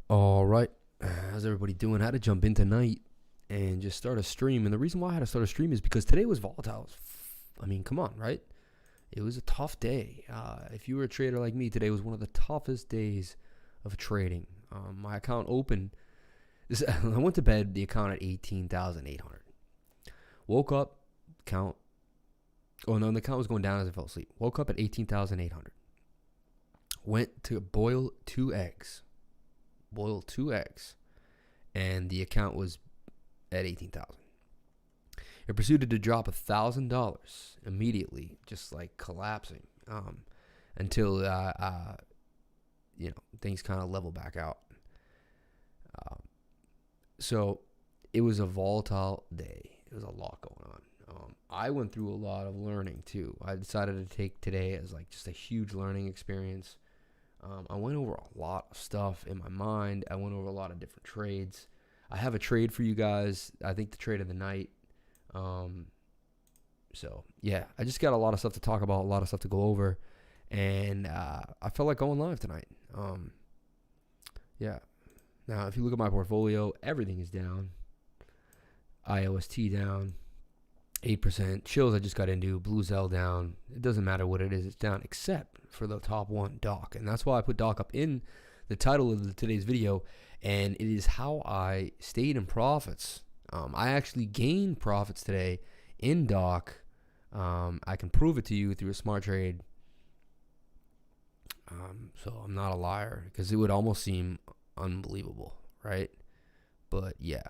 All right. How's everybody doing? I had to jump in tonight and just start a stream. And the reason why I had to start a stream is because today was volatile. I mean, come on, right? It was a tough day. If you were a trader like me, today was one of the toughest days of trading. My account opened. I went to bed, the account at 18,800. Woke up, the account was going down as I fell asleep. Woke up at 18,800. Went to boil two eggs, and the account was at 18,000. It proceeded to drop $1,000 immediately, just like collapsing, until things kind of level back out. So it was a volatile day. It was a lot going on. I went through a lot of learning too. I decided to take today as like just a huge learning experience. I went over a lot of stuff in my mind. I went over a lot of different trades. I have a trade for you guys. I think the trade of the night. So yeah, I just got a lot of stuff to talk about, a lot of stuff to go over, and I felt like going live tonight. Yeah. Now, if you look at my portfolio, everything is down. IOST down 8%. Chills I just got into. Blue Zell down. It doesn't matter what it is, it's down, except for the top one, Doc. And that's why I put Doc up in the title of today's video. And it is how I stayed in profits. I actually gained profits today in Doc. I can prove it to you through a smart trade. So I'm not a liar, because it would almost seem unbelievable, right? But yeah,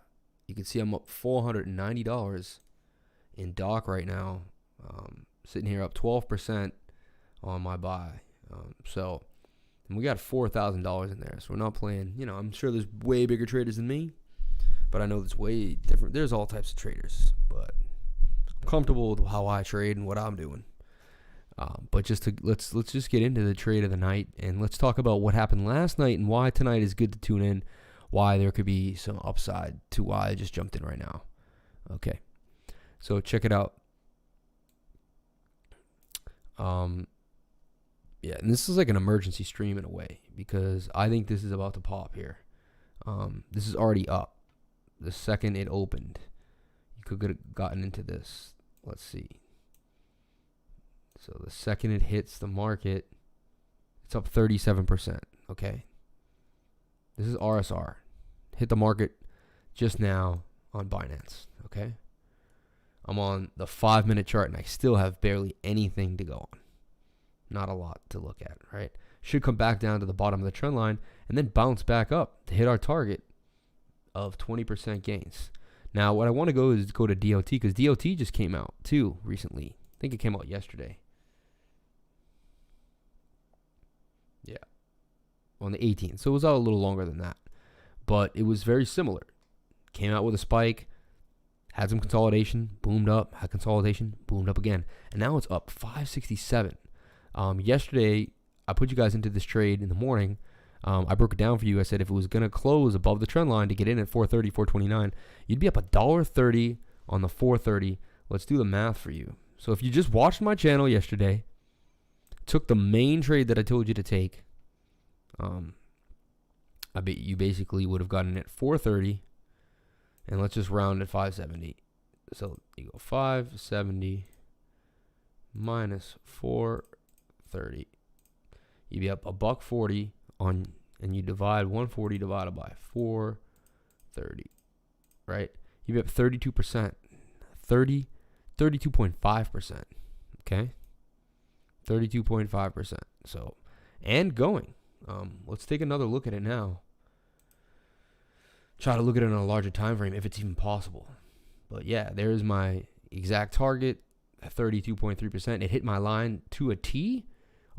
you can see I'm up $490 in Doc right now, sitting here up 12% on my buy. And we got $4,000 in there, so we're not playing. I'm sure there's way bigger traders than me, but I know there's way different. There's all types of traders, but I'm comfortable with how I trade and what I'm doing. But let's just get into the trade of the night, and let's talk about what happened last night and why tonight is good to tune in, why there could be some upside to why I just jumped in right now. Okay, so check it out. Yeah, and this is like an emergency stream in a way, because I think this is about to pop here. This is already up. The second it opened, you could have gotten into this. Let's see. So the second it hits the market, it's up 37%, okay? This is RSR. Hit the market just now on Binance, okay? I'm on the 5-minute chart, and I still have barely anything to go on. Not a lot to look at, right? Should come back down to the bottom of the trend line and then bounce back up to hit our target of 20% gains. Now, what I want to go is go to DOT, because DOT just came out too recently. I think it came out yesterday. Yeah, on the 18th. So it was out a little longer than that, but it was very similar. Came out with a spike, had some consolidation, boomed up, had consolidation, boomed up again, and now it's up 567. Yesterday, I put you guys into this trade in the morning. I broke it down for you. I said if it was going to close above the trend line to get in at 430, 429, you'd be up $1.30 on the 430. Let's do the math for you. So if you just watched my channel yesterday, took the main trade that I told you to take, I bet you basically would have gotten it at 430, and let's just round at 570. So you go 570 minus 430. You'd be up $1.40 on, and you divide 140 divided by 430, right? You'd be up 32%, 32.5%, okay? 32.5%. So, and going. Let's take another look at it now. Try to look at it on a larger time frame if it's even possible. But yeah, there's my exact target, 32.3%. It hit my line to a T.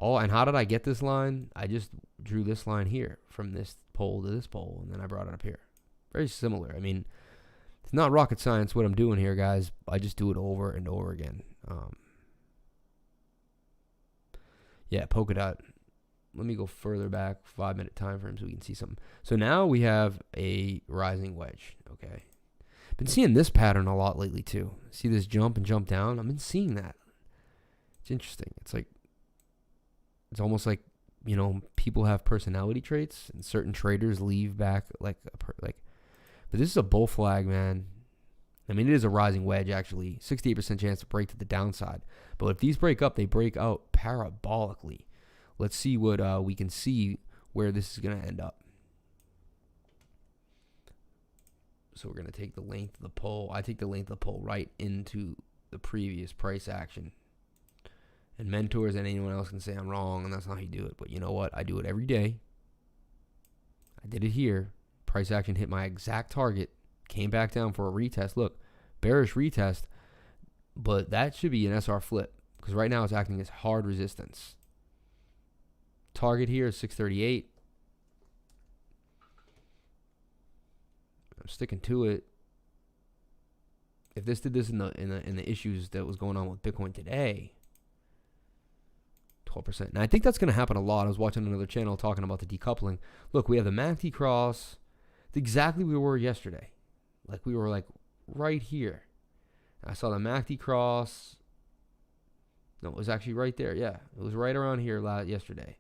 And how did I get this line? I just drew this line here from this pole to this pole, and then I brought it up here. Very similar. I mean, it's not rocket science what I'm doing here, guys. I just do it over and over again. Yeah, polka dot. Let me go further back, 5-minute time frame, so we can see something. So now we have a rising wedge, okay? Been seeing this pattern a lot lately too. See this jump and jump down? I've been seeing that. It's interesting. It's like, it's almost like you know, people have personality traits, and certain traders leave back like but this is a bull flag, man. I mean, it is a rising wedge, actually. 68% chance to break to the downside. But if these break up, they break out parabolically. Let's see what we can see where this is going to end up. So we're going to take the length of the pole. I take the length of the pole right into the previous price action. And mentors and anyone else can say I'm wrong, and that's not how you do it. But you know what? I do it every day. I did it here. Price action hit my exact target. Came back down for a retest. Look, bearish retest. But that should be an SR flip. Because right now it's acting as hard resistance. Target here is 638. I'm sticking to it. If this did this in the issues that was going on with Bitcoin today, 12%. And I think that's going to happen a lot. I was watching another channel talking about the decoupling. Look, we have the MACD cross. It's exactly where we were yesterday. Like we were like right here. I saw the MACD cross. No, it was actually right there. Yeah, it was right around here yesterday.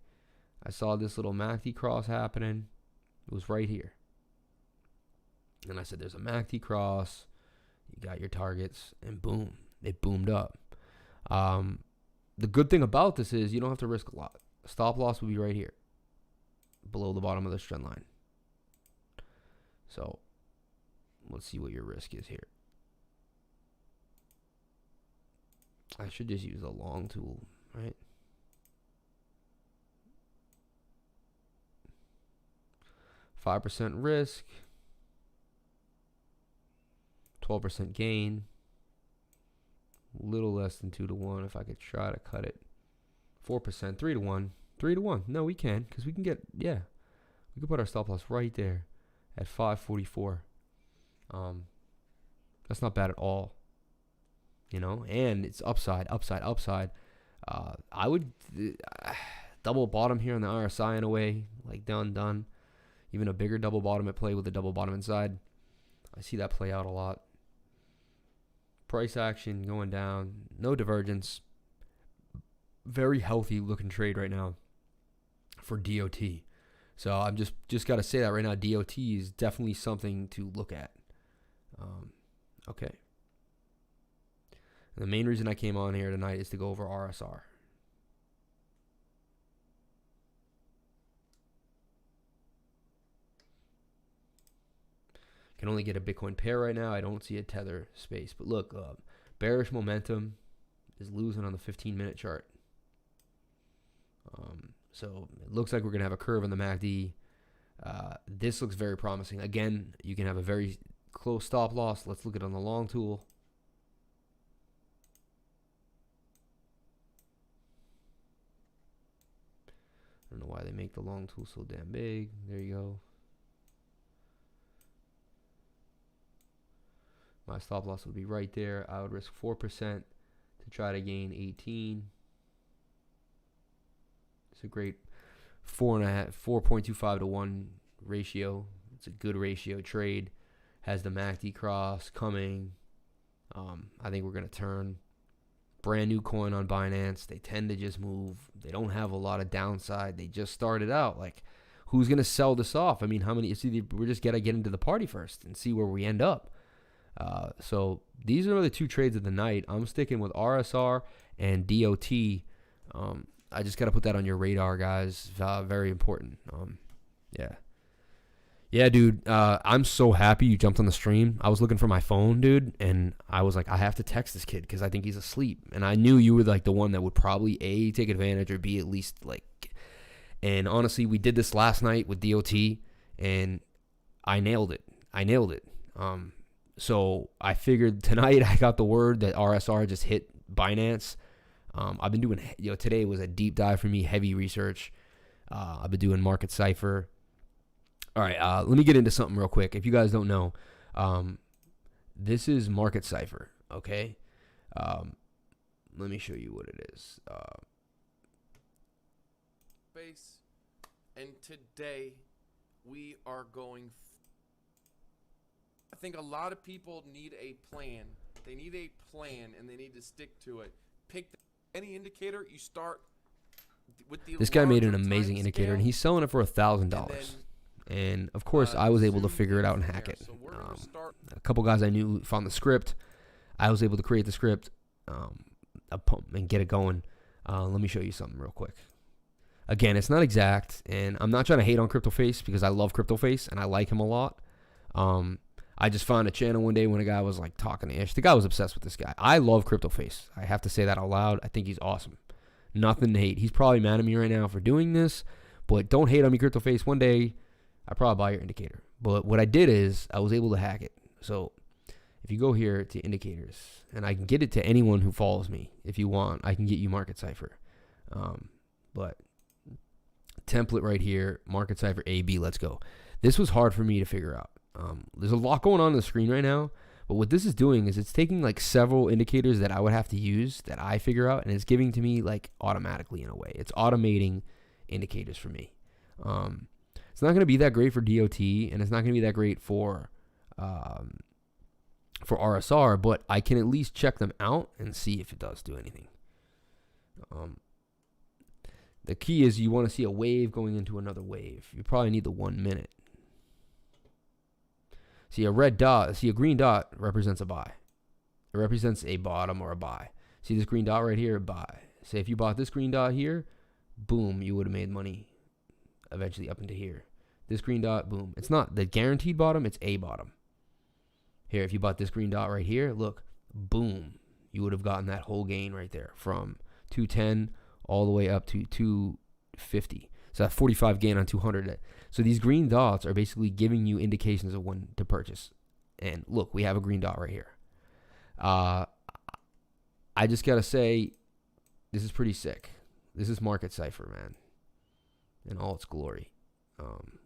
I saw this little MACD cross happening. It was right here. And I said, there's a MACD cross. You got your targets. And boom, it boomed up. The good thing about this is you don't have to risk a lot. Stop loss will be right here, below the bottom of this trend line. So let's see what your risk is here. I should just use a long tool, right? $5 risk, 12% gain. Little less than 2 to 1 if I could try to cut it. 4%, 3 to 1. 3 to 1. No, we can, because we can get, yeah. We can put our stop loss right there at 544. That's not bad at all. You know, and it's upside. I would double bottom here on the RSI in a way, like done. Even a bigger double bottom at play with a double bottom inside. I see that play out a lot. Price action going down, no divergence. Very healthy looking trade right now for DOT. So I'm just got to say that right now, DOT is definitely something to look at. Okay. And the main reason I came on here tonight is to go over RSR. Can only get a Bitcoin pair right now. I don't see a tether space. But look, bearish momentum is losing on the 15-minute chart. So it looks like we're going to have a curve on the MACD. This looks very promising. Again, you can have a very close stop loss. Let's look at it on the long tool. I don't know why they make the long tool so damn big. There you go. My stop loss would be right there. I would risk 4% to try to gain 18. It's a great 4.25 to 1 ratio. It's a good ratio trade. Has the MACD cross coming. I think we're going to turn. Brand new coin on Binance. They tend to just move. They don't have a lot of downside. They just started out. Like, who's going to sell this off? I mean, how many? We're just got to get into the party first and see where we end up. So these are the two trades of the night. I'm sticking with RSR and DOT. I just got to put that on your radar, guys. Very important. Yeah, dude. I'm so happy you jumped on the stream. I was looking for my phone, dude, and I was like, I have to text this kid because I think he's asleep. And I knew you were like the one that would probably A, take advantage, or B, at least like. And honestly, we did this last night with DOT, and I nailed it. So I figured tonight I got the word that RSR just hit Binance. I've been doing, today was a deep dive for me, heavy research. I've been doing Market Cipher. All right, let me get into something real quick. If you guys don't know, this is Market Cipher, okay? Let me show you what it is. And today we are going. I think a lot of people need a plan. They need a plan and they need to stick to it. Pick any indicator, you start with the This guy made an larger amazing time indicator, and scale, he's selling it for $1,000. and then And of course, I was able to zoom figure it in out and from hack there. it. So we're gonna start. A couple guys I knew found the script. I was able to create the script and get it going. Let me show you something real quick. Again, it's not exact, and I'm not trying to hate on CryptoFace because I love CryptoFace and I like him a lot. I just found a channel one day when a guy was like talking to Ish. The guy was obsessed with this guy. I love CryptoFace. I have to say that out loud. I think he's awesome. Nothing to hate. He's probably mad at me right now for doing this, but don't hate on me, CryptoFace. One day, I probably buy your indicator. But what I did is I was able to hack it. So if you go here to indicators, and I can get it to anyone who follows me. If you want, I can get you Market Cipher. But template right here, Market Cipher AB, let's go. This was hard for me to figure out. There's a lot going on the screen right now, but what this is doing is it's taking like several indicators that I would have to use that I figure out, and it's giving to me like automatically in a way. It's automating indicators for me. It's not going to be that great for DOT, and it's not going to be that great for RSR, but I can at least check them out and see if it does do anything. The key is you want to see a wave going into another wave. You probably need the 1 minute. See a green dot represents a buy. It represents a bottom or a buy. See this green dot right here, buy. Say if you bought this green dot here, boom, you would have made money eventually up into here. This green dot, boom. It's not the guaranteed bottom, it's a bottom. Here, if you bought this green dot right here, look, boom, you would have gotten that whole gain right there from 210 all the way up to 250. So that 45 gain on 200. So these green dots are basically giving you indications of when to purchase. And look, we have a green dot right here. I just got to say, this is pretty sick. This is Market Cipher, man, in all its glory,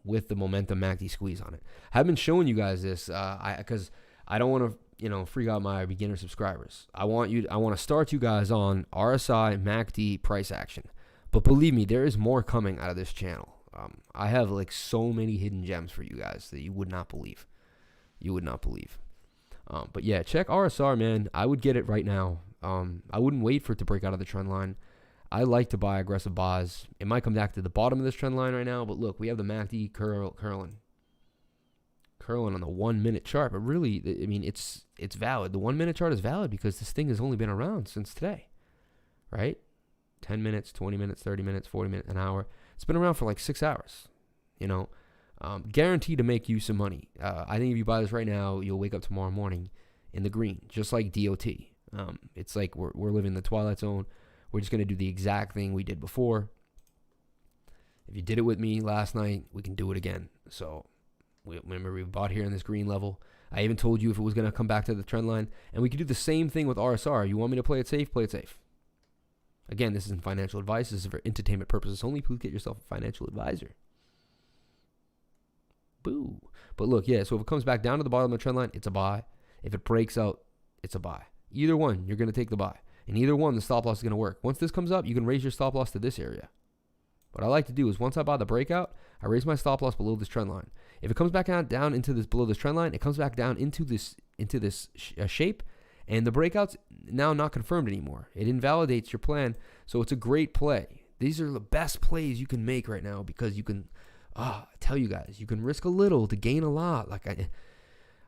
with the momentum MACD squeeze on it. I've been showing you guys this because I don't want to, freak out my beginner subscribers. I want to start you guys on RSI MACD price action. But believe me, there is more coming out of this channel. I have like so many hidden gems for you guys that you would not believe. You would not believe. But yeah, check RSR, man. I would get it right now. I wouldn't wait for it to break out of the trend line. I like to buy aggressive buys. It might come back to the bottom of this trend line right now, but look, we have the MACD curling on the 1 minute chart. But really, I mean, it's valid. The 1 minute chart is valid because this thing has only been around since today, right? 10 minutes, 20 minutes, 30 minutes, 40 minutes, an hour. It's been around for like 6 hours, guaranteed to make you some money. I think if you buy this right now, you'll wake up tomorrow morning in the green, just like DOT. It's like we're living in the twilight zone. We're just going to do the exact thing we did before. If you did it with me last night, we can do it again. So remember, we bought here in this green level. I even told you if it was going to come back to the trend line. And we could do the same thing with RSR. You want me to play it safe? Play it safe. Again, this isn't financial advice. This is for entertainment purposes only. Please get yourself a financial advisor. Boo. But look, yeah, so if it comes back down to the bottom of the trend line, it's a buy. If it breaks out, it's a buy. Either one, you're going to take the buy. And either one, the stop loss is going to work. Once this comes up, you can raise your stop loss to this area. What I like to do is once I buy the breakout, I raise my stop loss below this trend line. If it comes back down into this below this trend line, it comes back down into this shape, and the breakout's now not confirmed anymore. It invalidates your plan, so it's a great play. These are the best plays you can make right now because you can, I tell you guys, you can risk a little to gain a lot. Like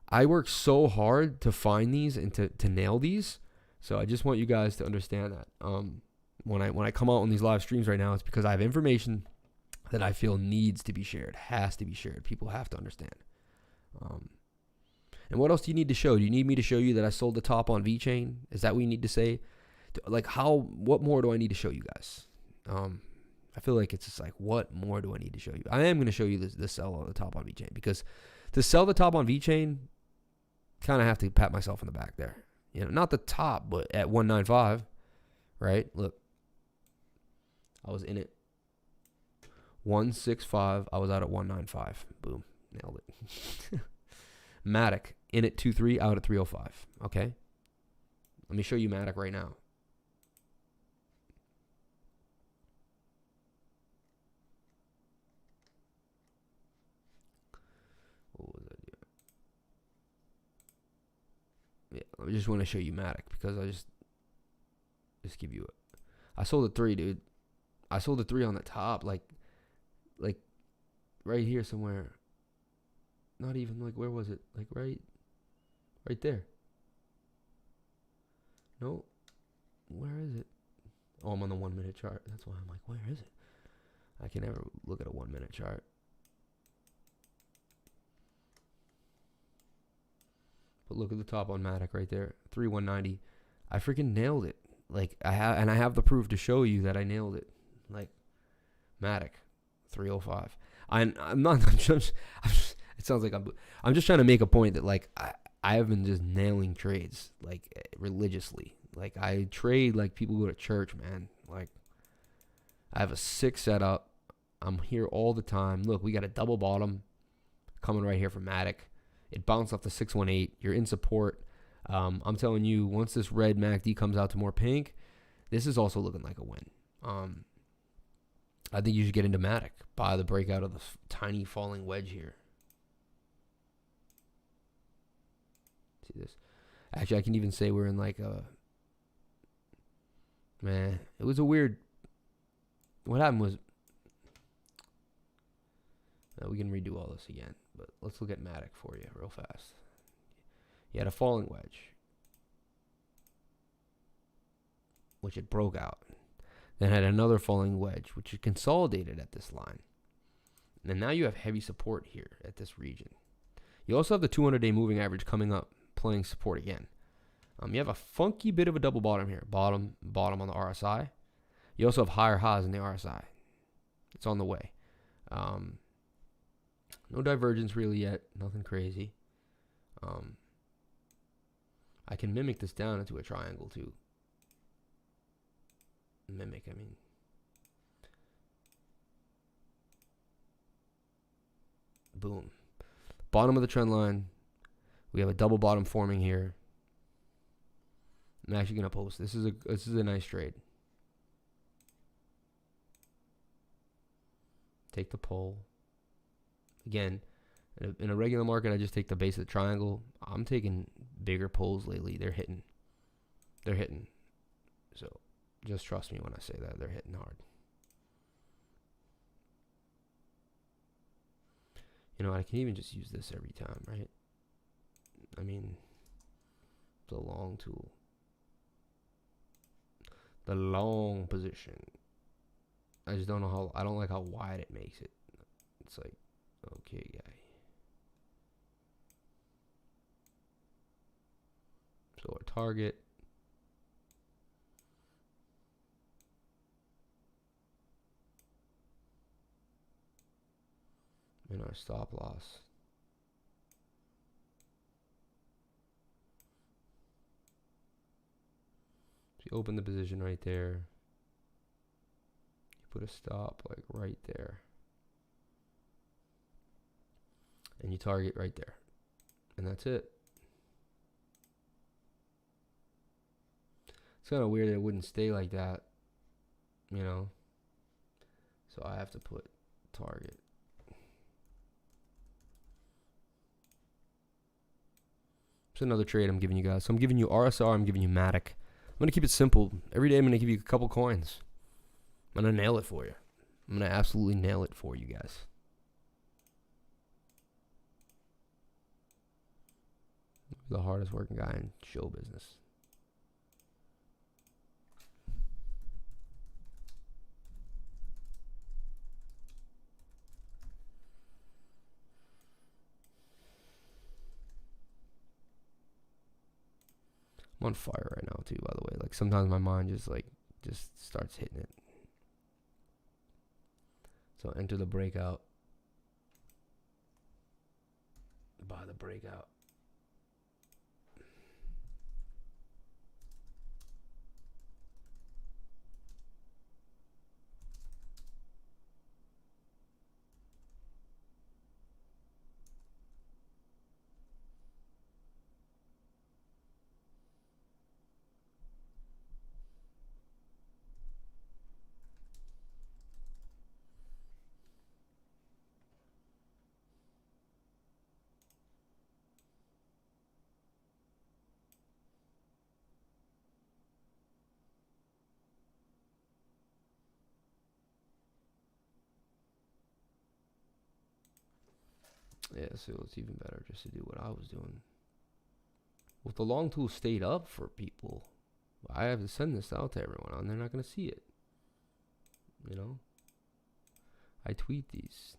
I work so hard to find these and to nail these, so I just want you guys to understand that. When I come out on these live streams right now, it's because I have information that I feel needs to be shared, has to be shared. People have to understand. And what else do you need to show? Do you need me to show you that I sold the top on VeChain? Is that what you need to say? Like what more do I need to show you guys? I feel like it's just like, what more do I need to show you? I am going to show you the sell on the top on VeChain, because to sell the top on VeChain, kind of have to pat myself on the back there. Not the top, but at 195, right? Look, I was in it. 165, I was out at 195. Boom, nailed it. Matic, in at 2.3, out at 305. Okay? Let me show you Matic right now. What was that? Yeah, I just want to show you Matic because I just give you it. I sold at 3, dude. I sold the 3 on the top, like right here somewhere. Not even like, where was it? Like right there. No, where is it? Oh, I'm on the 1 minute chart. That's why I'm like, where is it? I can never look at a 1 minute chart. But look at the top on Matic right there, 3190. I freaking nailed it. Like I have the proof to show you that I nailed it. Like Matic, 305. I'm not. It sounds like I'm just trying to make a point that like I have been just nailing trades like religiously. Like I trade like people go to church, man. Like I have a sick setup. I'm here all the time. Look, we got a double bottom coming right here from Matic. It bounced off the 618. You're in support. I'm telling you, once this red MACD comes out to more pink, this is also looking like a win. I think you should get into Matic. Buy the breakout of the tiny falling wedge here. See this? Actually, I can even say we're in like a... Man, it was a weird... What happened was... we can redo all this again, but let's look at Matic for you real fast. You had a falling wedge, which it broke out. Then had another falling wedge, which it consolidated at this line. And now you have heavy support here at this region. You also have the 200-day moving average coming up, playing support again. You have a funky bit of a double bottom here. Bottom on the RSI. You also have higher highs in the RSI. It's on the way. No divergence really yet. Nothing crazy. I can mimic this down into a triangle too. Mimic, I mean. Boom. Bottom of the trend line. We have a double bottom forming here. I'm actually gonna post. This is a nice trade. Take the pull. Again, in a regular market, I just take the base of the triangle. I'm taking bigger pulls lately. They're hitting. So just trust me when I say that. They're hitting hard. You know, I can even just use this every time, right? I mean, the long tool. The long position. I just don't know how, I don't like how wide it makes it. It's like, okay, guy. So our target. And our stop loss. So you open the position right there. You put a stop like right there. And you target right there. And that's it. It's kind of weird that it wouldn't stay like that, you know. So I have to put target. It's another trade I'm giving you guys. So I'm giving you RSR, I'm giving you Matic. I'm going to keep it simple. Every day I'm going to give you a couple coins. I'm going to nail it for you. I'm going to absolutely nail it for you guys. The hardest working guy in show business. I'm on fire right now too, by the way. Like sometimes my mind just starts hitting it. So enter the breakout. Buy the breakout. Yeah, so it's even better just to do what I was doing. Well, if the long tool stayed up for people, I have to send this out to everyone, and they're not going to see it. You know? I tweet these.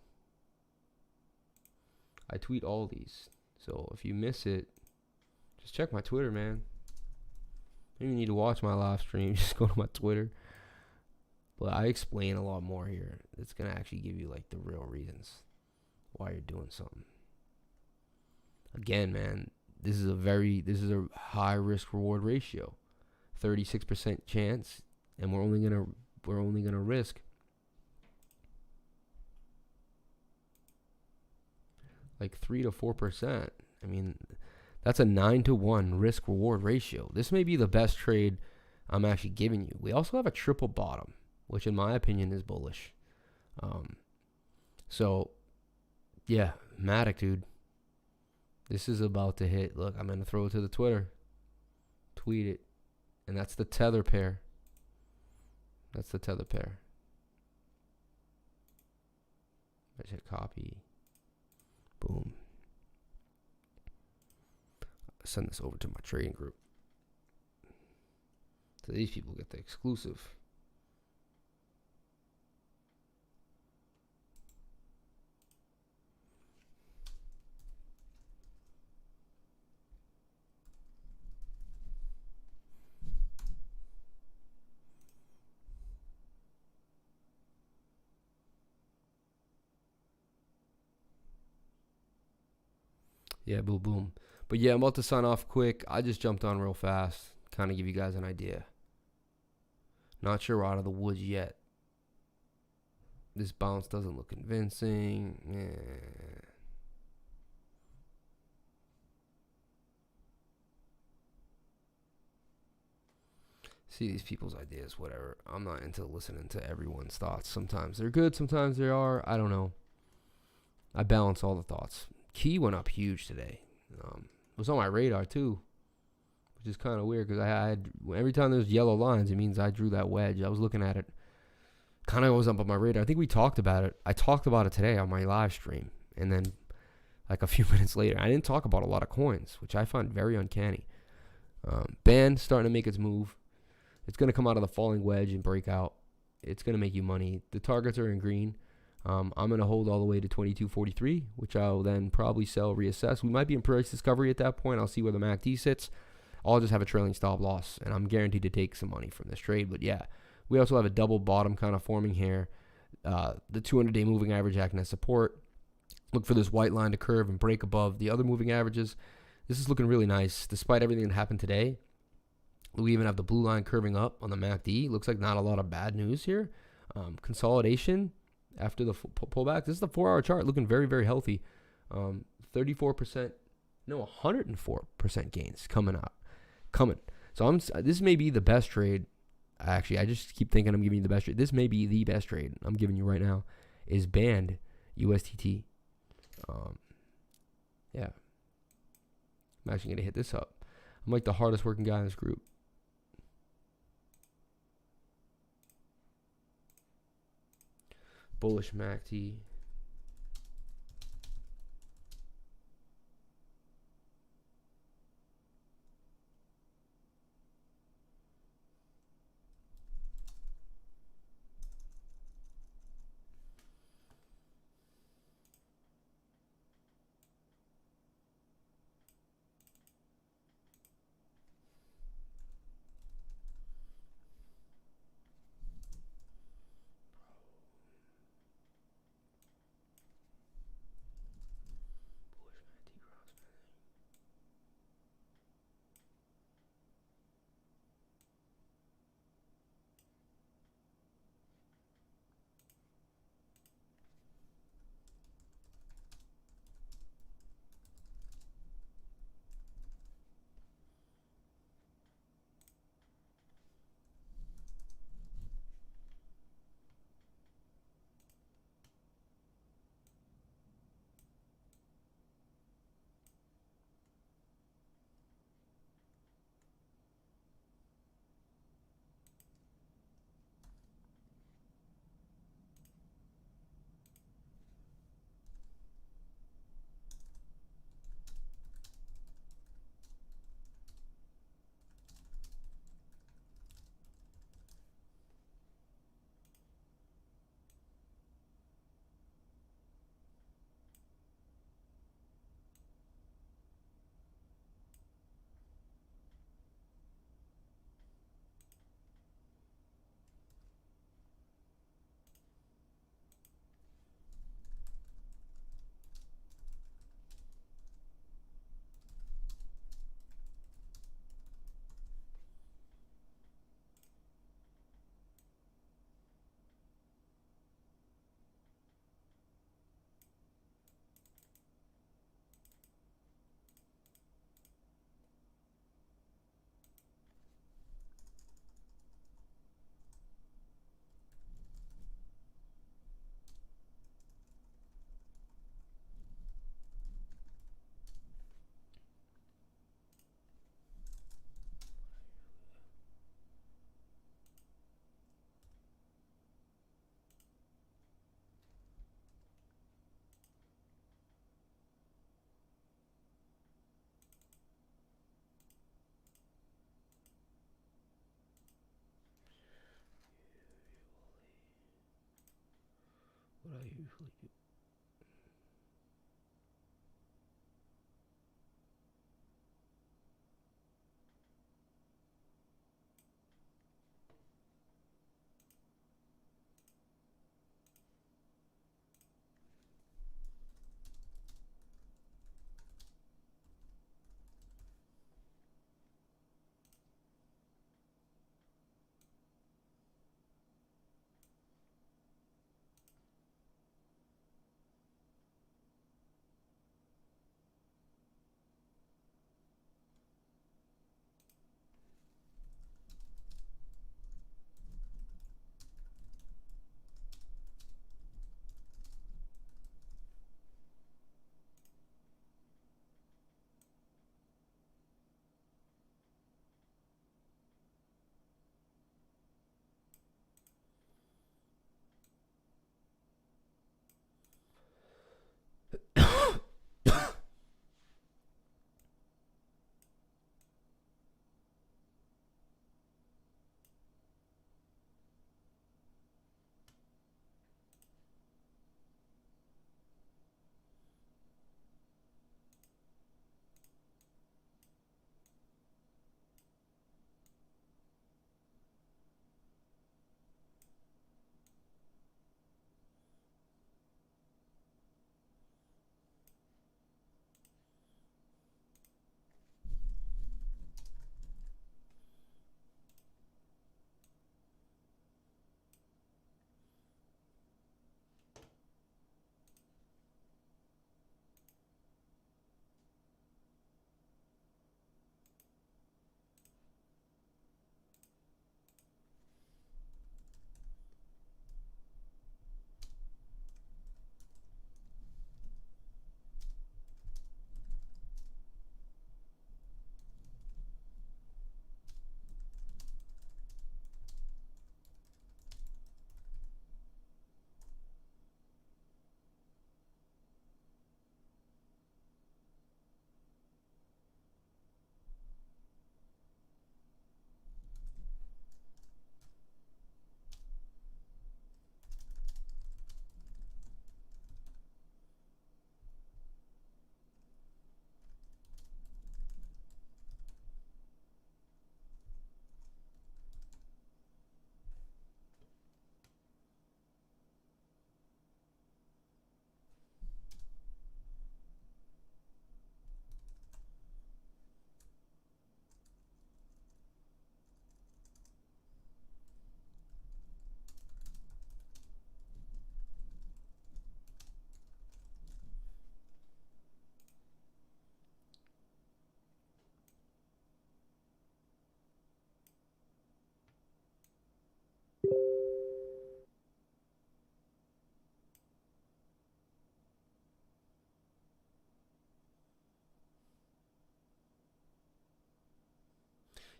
I tweet all these. So if you miss it, just check my Twitter, man. Maybe you need to watch my live stream. Just go to my Twitter. But I explain a lot more here. It's going to actually give you like the real reasons why you're doing something. Again, man, this is a high risk reward ratio. 36% chance, and we're only going to risk like 3 to 4%. I mean, that's a 9-to-1 risk reward ratio. This may be the best trade I'm actually giving you. We also have a triple bottom, which in my opinion is bullish. So yeah, Matic, dude. This is about to hit. Look, I'm going to throw it to the Twitter. Tweet it. And that's the tether pair. That's the tether pair. I just hit copy. Boom. Send this over to my trading group. So these people get the exclusive. Yeah, boom, boom. But yeah, I'm about to sign off quick. I just jumped on real fast. Kind of give you guys an idea. Not sure we're out of the woods yet. This bounce doesn't look convincing. See these people's ideas, whatever. I'm not into listening to everyone's thoughts. Sometimes they're good, sometimes they are. I don't know. I balance all the thoughts. Key went up huge today. It was on my radar too, which is kind of weird because I had every time there's yellow lines, it means I drew that wedge. I was looking at it, kind of was up on my radar. I think we talked about it. I talked about it today on my live stream, and then like a few minutes later, I didn't talk about a lot of coins, which I find very uncanny. Band starting to make its move. It's going to come out of the falling wedge and break out. It's going to make you money. The targets are in green. I'm going to hold all the way to 22.43, which I'll then probably sell, reassess. We might be in price discovery at that point. I'll see where the MACD sits. I'll just have a trailing stop loss, and I'm guaranteed to take some money from this trade. But yeah, we also have a double bottom kind of forming here. The 200-day moving average acting as support. Look for this white line to curve and break above the other moving averages. This is looking really nice. Despite everything that happened today, we even have the blue line curving up on the MACD. Looks like not a lot of bad news here. Consolidation after the pullback. This is the 4-hour chart looking very, very healthy. 104% gains coming. So this may be the best trade. Actually, I just keep thinking I'm giving you the best trade. This may be the best trade I'm giving you right now is band USTT. Yeah. I'm actually going to hit this up. I'm like the hardest working guy in this group. Bullish MACD.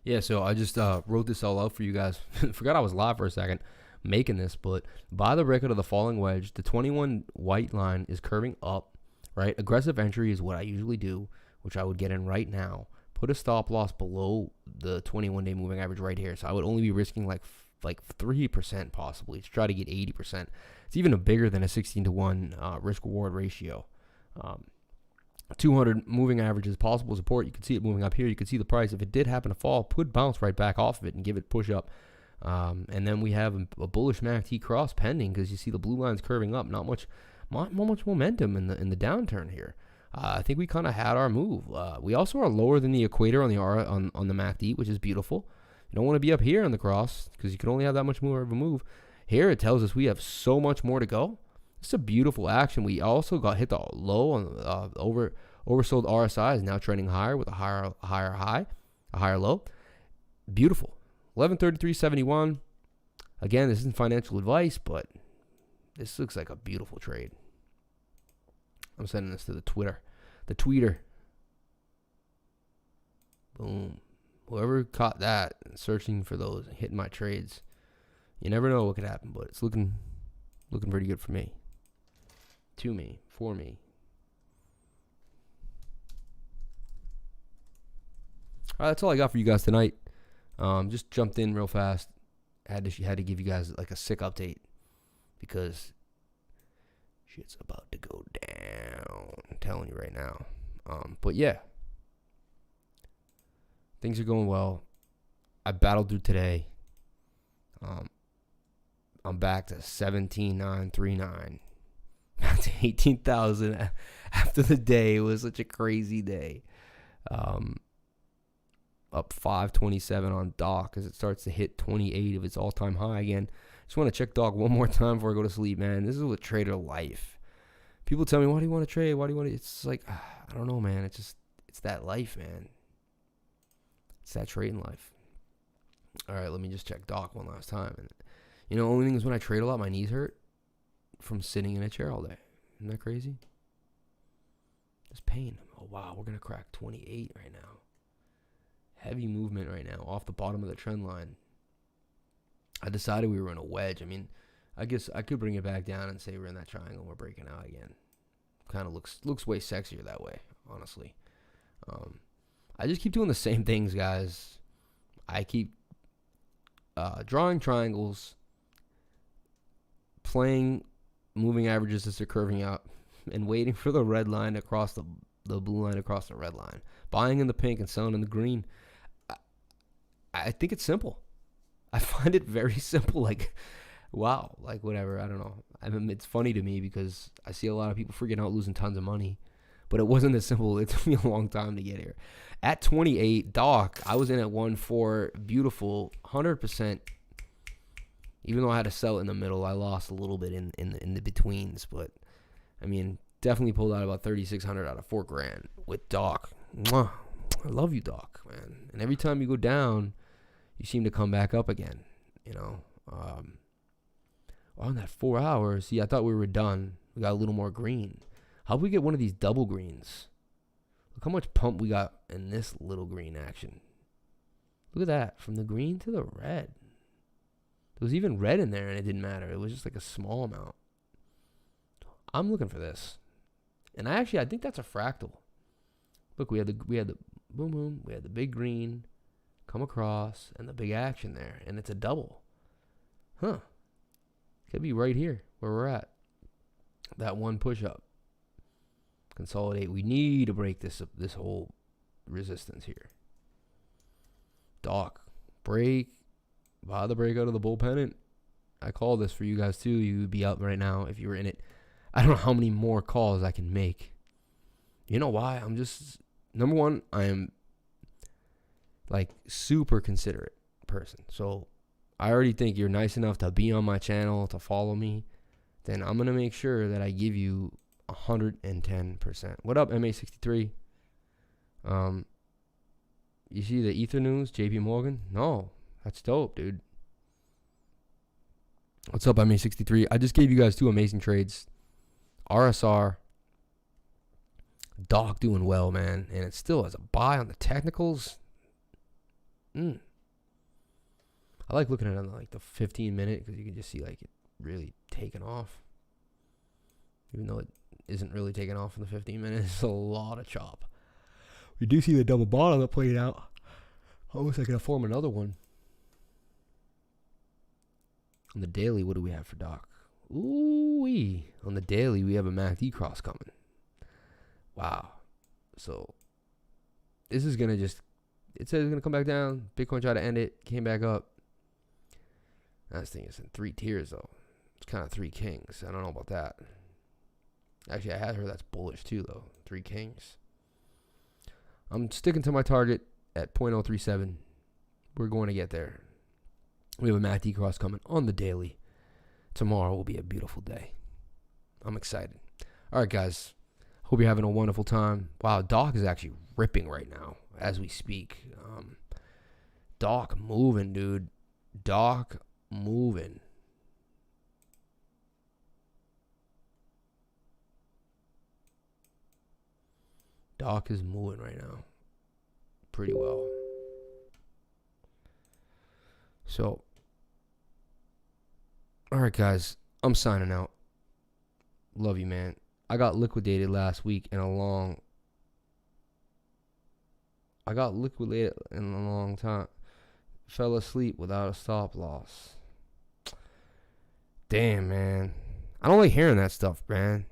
Yeah, so I just wrote this all out for you guys. Forgot I was live for a second making this, but by the record of the falling wedge, the 21 white line is curving up, right? Aggressive entry is what I usually do, which I would get in right now. Put a stop loss below the 21-day moving average right here. So I would only be risking like 3% possibly to try to get 80%. It's even bigger than a 16-to-1 risk-reward ratio. 200 moving average is possible support. You can see it moving up here. You can see the price. If it did happen to fall, could bounce right back off of it and give it push up. And then we have a bullish MACD cross pending because you see the blue lines curving up. Not much momentum in the downturn here. I think we kind of had our move. We also are lower than the equator on the on the MACD, which is beautiful. You don't want to be up here on the cross because you can only have that much more of a move. Here it tells us we have so much more to go. It's a beautiful action. We also got hit the low on oversold RSI is now trending higher with a higher high, a higher low. Beautiful. 1133.71. Again, this isn't financial advice, but this looks like a beautiful trade. I'm sending this to the tweeter. Boom. Whoever caught that and searching for those and hitting my trades, you never know what could happen, but it's looking pretty good for me. To me, for me. All right, that's all I got for you guys tonight. Just jumped in real fast. Had to give you guys like a sick update because Shit's about to go down. I'm telling you right now. But yeah, things are going well. I battled through today. I'm back to 17,939. Back to 18,000 after the day. It was such a crazy day. Up 527 on Doc as it starts to hit 28 of its all-time high again. Just want to check Doc one more time before I go to sleep, man. This is a trader life. People tell me, why do you want to trade? Why do you want to? It's like, I don't know, man. It's that life, man. It's that trading life. All right, let me just check Doc one last time. And only thing is when I trade a lot, my knees hurt from sitting in a chair all day. Isn't that crazy? This pain. Oh, wow, we're going to crack 28 right now. Heavy movement right now off the bottom of the trend line. I decided we were in a wedge. I mean, I guess I could bring it back down and say we're in that triangle and we're breaking out again. Kind of looks way sexier that way, honestly. I just keep doing the same things, guys. I keep drawing triangles, playing moving averages as they're curving out, and waiting for the red line across the blue line across the red line. Buying in the pink and selling in the green. I think it's simple. I find it very simple. Like, wow, like whatever. I don't know. I mean, it's funny to me because I see a lot of people freaking out losing tons of money, but it wasn't this simple. It took me a long time to get here. At 28, Doc, I was in at 1.4, beautiful, 100%. Even though I had to sell it in the middle, I lost a little bit in the betweens, but I mean, definitely pulled out about 3,600 out of $4,000 with Doc. Mwah. I love you, Doc, man. And every time you go down, you seem to come back up again, on that 4 hours, see, I thought we were done. We got a little more green. How do we get one of these double greens? Look how much pump we got in this little green action. Look at that. From the green to the red. There was even red in there, and it didn't matter. It was just like a small amount. I'm looking for this. And I think that's a fractal. Look, we had the boom boom. We had the big green come across and the big action there, and it's a double. Huh. Could be right here where we're at. That one push up. Consolidate. We need to break this whole resistance here. Doc. Break. Buy the breakout of the bull pennant. I call this for you guys too. You would be up right now if you were in it. I don't know how many more calls I can make. You know why? I'm just, number one, I am like super considerate person. So I already think you're nice enough to be on my channel, to follow me. Then I'm going to make sure that I give you 110%. What up, M86J8xwJTy6tcCvPM7QXvBeZ4UFpBkGVao? You see the Ether news, JP Morgan? No, that's dope, dude. What's up, M86J8xwJTy6tcCvPM7QXvBeZ4UFpBkGVao? I just gave you guys two amazing trades. RSR. Doc doing well, man. And it still has a buy on the technicals. I like looking at it on like the 15-minute because you can just see like it really taking off. Even though it isn't really taking off in the 15 minutes, it's a lot of chop. We do see the double bottom that played out. Almost like gonna form another one. On the daily, what do we have for Doc? Ooh-wee. On the daily, we have a MACD cross coming. Wow. So this is gonna just, it says it's gonna come back down. Bitcoin tried to end it, came back up. This thing is in 3 tiers though. It's kind of 3 kings. I don't know about that. Actually, I had heard that's bullish too though. 3 kings. I'm sticking to my target at 0.037. We're going to get there. We have a MACD cross coming on the daily. Tomorrow will be a beautiful day. I'm excited. All right, guys. Hope you're having a wonderful time. Wow, Doc is actually ripping right now as we speak. Doc moving, dude. Doc moving. Doc is moving right now. Pretty well. So, all right, guys. I'm signing out. Love you, man. I got liquidated last week in a long time. Fell asleep without a stop loss. Damn, man. I don't like hearing that stuff, man.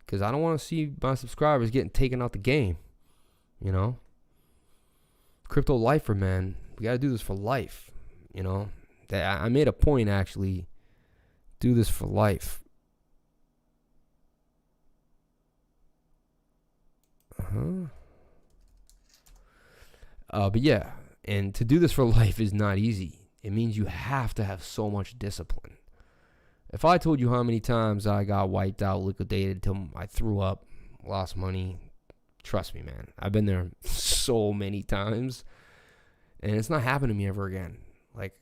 because I don't want to see my subscribers getting taken out the game. You know, crypto lifer, man. We got to do this for life. You know, I made a point, actually. Do this for life. But yeah, and to do this for life is not easy. It means you have to have so much discipline. If I told you how many times I got wiped out, liquidated till I threw up, lost money, trust me, man. I've been there so many times, and it's not happened to me ever again. Like,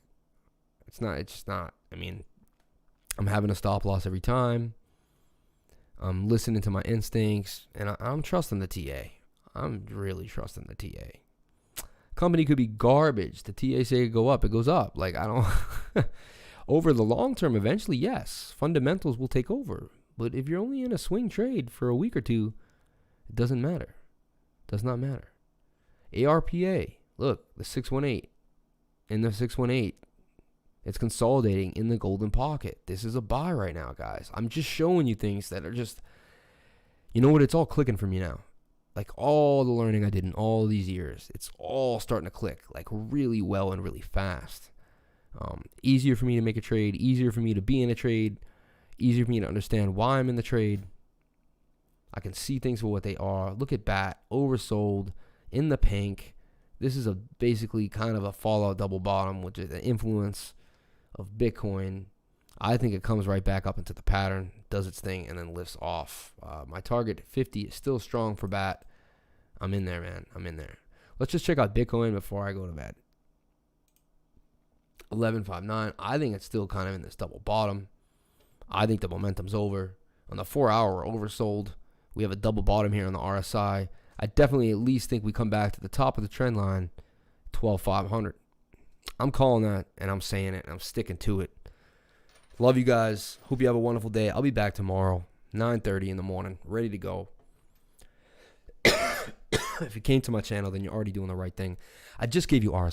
it's just not. I mean, I'm having a stop loss every time. I'm listening to my instincts, and I'm trusting the TA. I'm really trusting the TA. Company could be garbage. The TA say it go up, it goes up. Like, I don't. Over the long term, eventually, yes, fundamentals will take over. But if you're only in a swing trade for a week or two, it doesn't matter. Does not matter. ARPA, look, the 618 in the 618. It's consolidating in the golden pocket. This is a buy right now, guys. I'm just showing you things that are just, you know what? It's all clicking for me now. Like all the learning I did in all these years, it's all starting to click like really well and really fast. Easier for me to make a trade, easier for me to be in a trade, easier for me to understand why I'm in the trade. I can see things for what they are. Look at BAT, oversold, in the pink. This is basically kind of a fallout double bottom, which is the influence of Bitcoin. I think it comes right back up into the pattern, does its thing, and then lifts off. My target 50 is still strong for BAT. I'm in there, man. I'm in there. Let's just check out Bitcoin before I go to bed. 11.59. I think it's still kind of in this double bottom. I think the momentum's over. On the 4 hour, we're oversold. We have a double bottom here on the RSI. I definitely at least think we come back to the top of the trend line, 12,500. I'm calling that, and I'm saying it, and I'm sticking to it. Love you guys. Hope you have a wonderful day. I'll be back tomorrow, 9:30 in the morning, ready to go. If you came to my channel, then you're already doing the right thing. I just gave you RSI.